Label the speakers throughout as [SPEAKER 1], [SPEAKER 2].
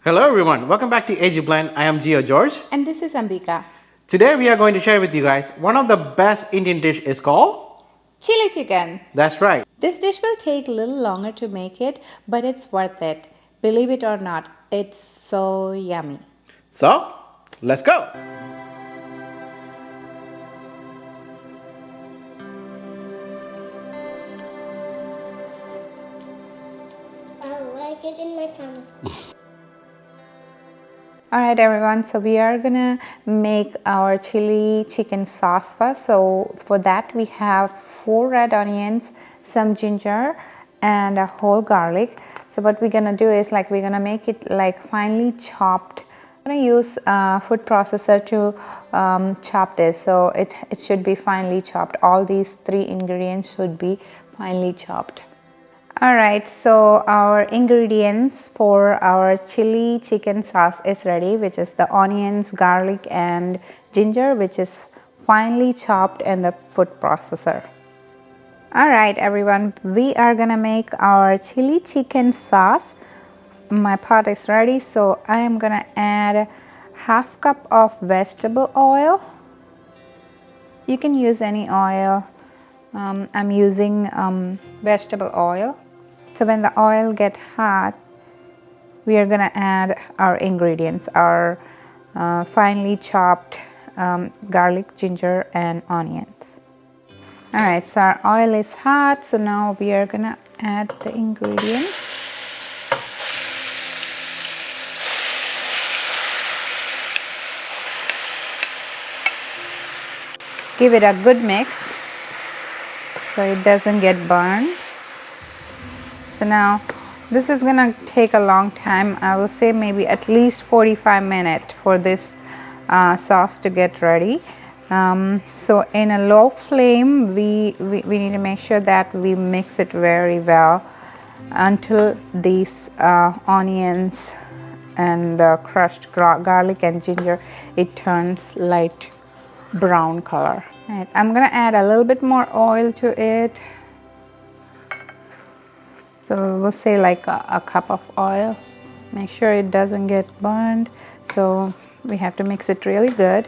[SPEAKER 1] Hello everyone, welcome back to AG Blend. I am Gio George.
[SPEAKER 2] And this is Ambika.
[SPEAKER 1] Today we are going to share with you guys one of the best Indian dish is called
[SPEAKER 2] Chili chicken.
[SPEAKER 1] That's right.
[SPEAKER 2] This dish will take a little longer to make it, but it's worth it. Believe it or not, it's so yummy.
[SPEAKER 1] So, let's go.
[SPEAKER 3] I like it in my tummy.
[SPEAKER 2] Alright everyone, so we are gonna make our chili chicken sauce first. So for that we have 4 red onions, some ginger and a whole garlic. So what we're gonna do is we're gonna make it finely chopped. I'm gonna use a food processor to chop this, so it should be finely chopped. All these 3 ingredients should be finely chopped. Alright, so our ingredients for our chili chicken sauce is ready, which is the onions, garlic and ginger, which is finely chopped in the food processor. Alright everyone, we are gonna make our chili chicken sauce. My pot is ready, so I am gonna add ½ cup of vegetable oil. You can use any oil. I'm using vegetable oil. So when the oil gets hot, we are gonna add our ingredients, our finely chopped garlic, ginger and onions. Alright, so our oil is hot, so now we are gonna add the ingredients. Give it a good mix so it doesn't get burned. So now this is gonna take a long time. I will say maybe at least 45 minutes for this sauce to get ready. So in a low flame, we need to make sure that we mix it very well until these onions and the crushed garlic and ginger, it turns light brown color. Right, I'm gonna add a little bit more oil to it. So we'll say a cup of oil. Make sure it doesn't get burned. So we have to mix it really good.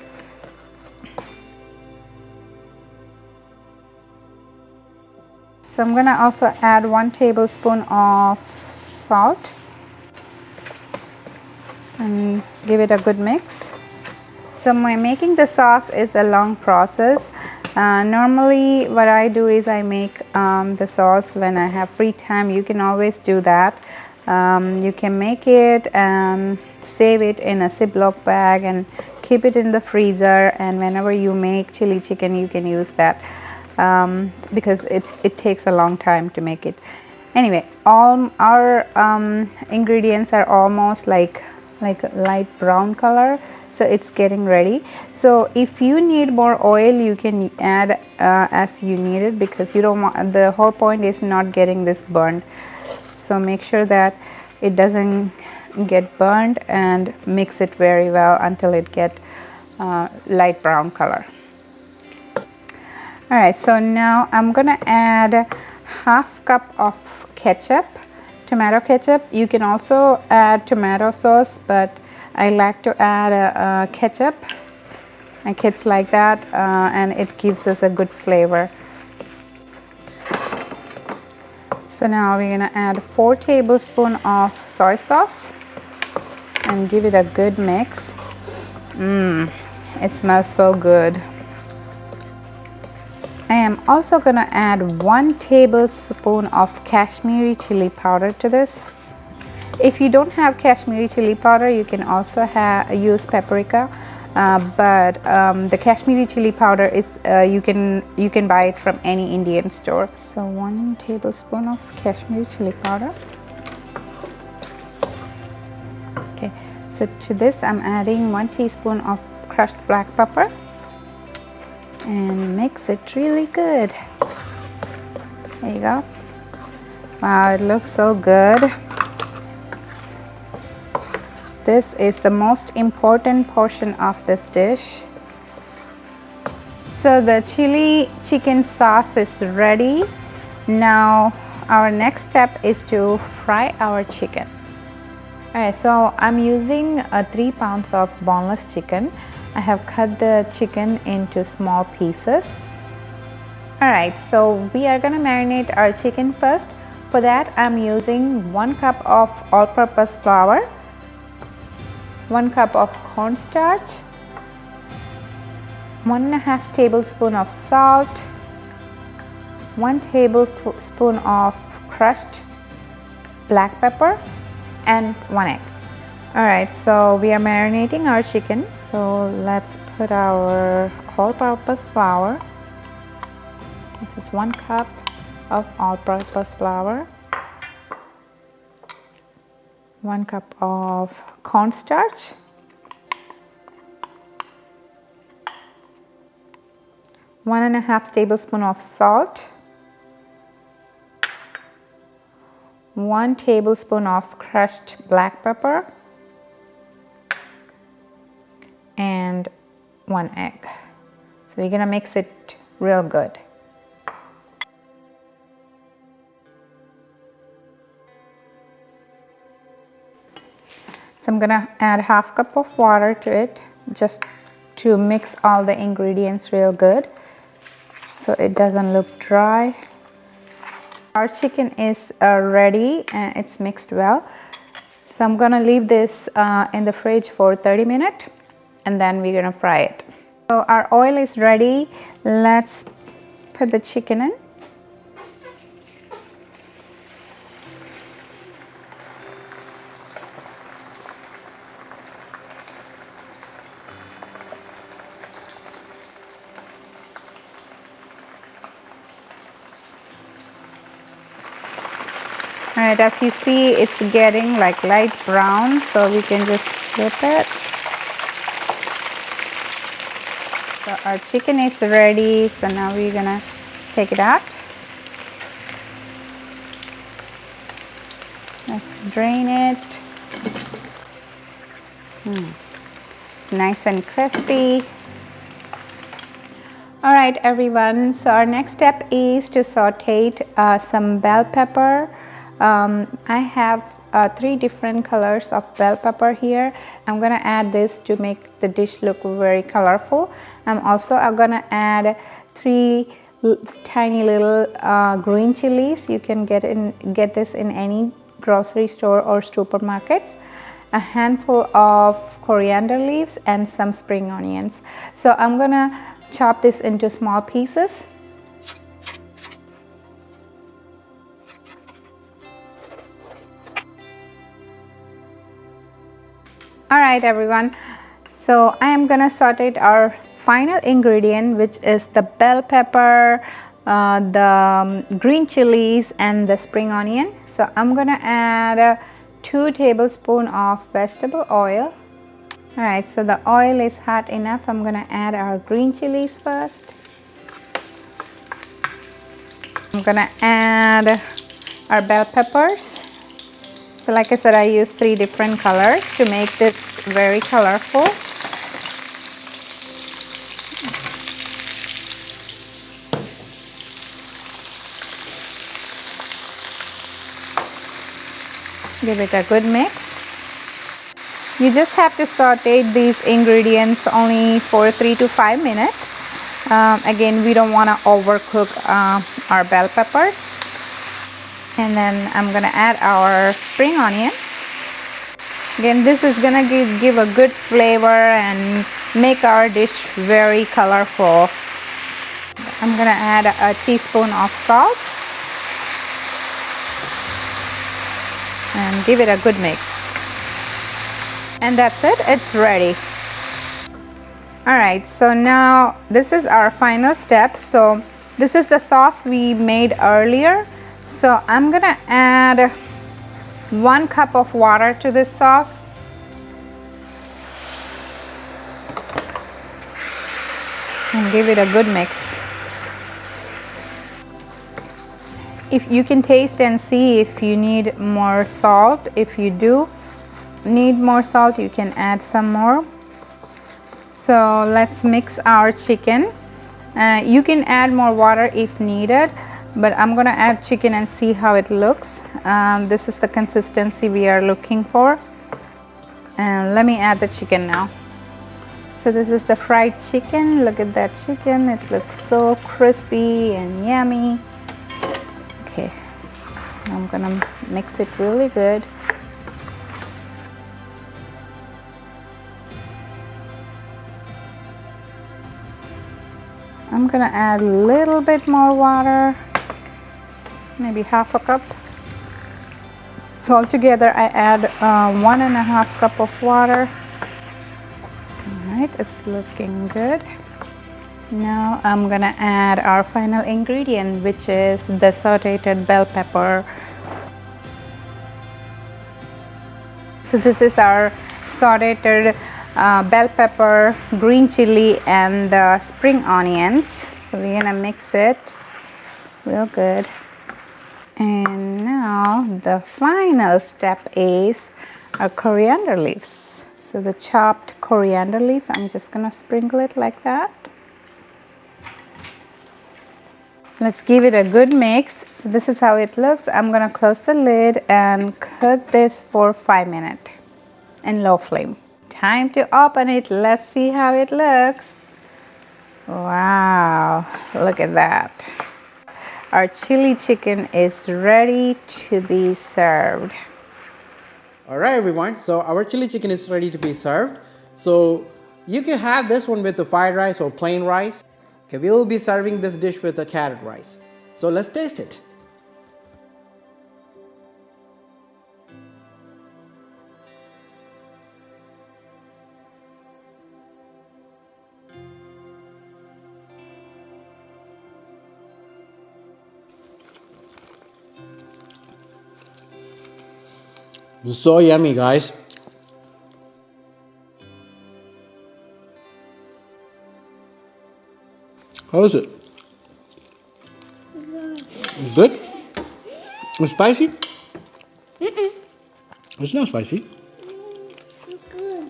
[SPEAKER 2] So I'm gonna also add 1 tablespoon of salt and give it a good mix. So making the sauce is a long process. Normally what I do is I make the sauce when I have free time. You can always do that. You can make it and save it in a Ziploc bag and keep it in the freezer, and whenever you make chili chicken you can use that because it takes a long time to make it. Anyway, all our ingredients are almost like a light brown color, so it's getting ready. So if you need more oil, you can add as you need it, because you don't want, the whole point is not getting this burned. So make sure that it doesn't get burned and mix it very well until it get light brown color. Alright, so now I'm gonna add ½ cup of ketchup, tomato ketchup. You can also add tomato sauce, but I like to add ketchup. My kids like that, and it gives us a good flavor. So now we're gonna add 4 tablespoons of soy sauce and give it a good mix. It smells so good. I am also gonna add 1 tablespoon of Kashmiri chili powder to this. If you don't have Kashmiri chili powder, you can also use paprika, but the Kashmiri chili powder is you can buy it from any Indian store. So 1 tablespoon of Kashmiri chili powder. Okay, so to this I'm adding 1 teaspoon of crushed black pepper and mix it really good. There you go. Wow, it looks so good. This is the most important portion of this dish. So the chili chicken sauce is ready. Now our next step is to fry our chicken. Alright, so I'm using 3 pounds of boneless chicken. I have cut the chicken into small pieces. Alright, so we are gonna marinate our chicken first. For that, I'm using 1 cup of all-purpose flour, 1 cup of cornstarch, 1.5 tablespoon of salt, 1 tablespoon of crushed black pepper, and 1 egg. Alright, so we are marinating our chicken. So let's put our all-purpose flour. This is 1 cup of all-purpose flour, 1 cup of cornstarch, 1.5 tablespoon of salt, 1 tablespoon of crushed black pepper, and 1 egg. So we're gonna mix it real good. So I'm gonna add 1/2 cup of water to it just to mix all the ingredients real good so it doesn't look dry. Our chicken is ready and it's mixed well. So I'm gonna leave this in the fridge for 30 minutes and then we're gonna fry it. So our oil is ready. Let's put the chicken in. Alright, as you see, it's getting like light brown, so we can just flip it. So our chicken is ready, so now we're gonna take it out. Let's drain it. Nice and crispy. Alright everyone, so our next step is to saute some bell pepper. I have 3 different colors of bell pepper here. I'm gonna add this to make the dish look very colorful. I'm also gonna add 3 tiny little green chilies. You can get this in any grocery store or supermarkets. A handful of coriander leaves and some spring onions. So I'm gonna chop this into small pieces. Alright everyone, so I am gonna saute our final ingredient, which is the bell pepper, the green chilies and the spring onion. So I'm gonna add 2 tablespoons of vegetable oil. Alright, so the oil is hot enough. I'm gonna add our green chilies first. I'm gonna add our bell peppers. So like I said, I use 3 different colors to make this very colorful. Give it a good mix. You just have to saute these ingredients only for 3 to 5 minutes. Again, we don't want to overcook our bell peppers. And then I'm gonna add our spring onions. Again, this is gonna give a good flavor and make our dish very colorful. I'm gonna add a teaspoon of salt and give it a good mix. And that's it, it's ready. Alright, so now this is our final step. So this is the sauce we made earlier. So I'm gonna add 1 cup of water to this sauce. And give it a good mix. If you can taste and see if you need more salt. If you do need more salt, you can add some more. So let's mix our chicken. You can add more water if needed, but I'm gonna add chicken and see how it looks. This is the consistency we are looking for. And let me add the chicken now. So this is the fried chicken. Look at that chicken. It looks so crispy and yummy. Okay, I'm gonna mix it really good. I'm gonna add a little bit more water, maybe half a cup. So altogether I add 1.5 cup of water. Alright, it's looking good. Now I'm gonna add our final ingredient, which is the sauteed bell pepper. So this is our sauteed bell pepper, green chili, and spring onions. So we're gonna mix it real good. And now the final step is our coriander leaves. So the chopped coriander leaf, I'm just gonna sprinkle it like that. Let's give it a good mix. So this is how it looks. I'm gonna close the lid and cook this for 5 minutes in low flame. Time to open it. Let's see how it looks. Wow, look at that. Our chili chicken is ready to be served.
[SPEAKER 1] Alright everyone, so our chili chicken is ready to be served. So you can have this one with the fried rice or plain rice. Okay, we will be serving this dish with the carrot rice. So let's taste it. It's so yummy, guys. How is it?
[SPEAKER 3] Good.
[SPEAKER 1] It's good? It's spicy? It's not spicy.
[SPEAKER 3] Good.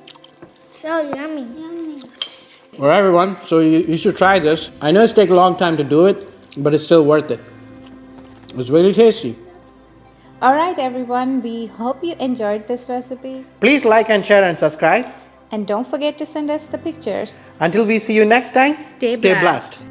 [SPEAKER 3] So yummy. Yummy.
[SPEAKER 1] Alright everyone, so you should try this. I know it's taken a long time to do it, but it's still worth it. It's really tasty.
[SPEAKER 2] Alright everyone, we hope you enjoyed this recipe.
[SPEAKER 1] Please like and share and subscribe.
[SPEAKER 2] And don't forget to send us the pictures.
[SPEAKER 1] Until we see you next time,
[SPEAKER 2] Stay
[SPEAKER 1] blessed.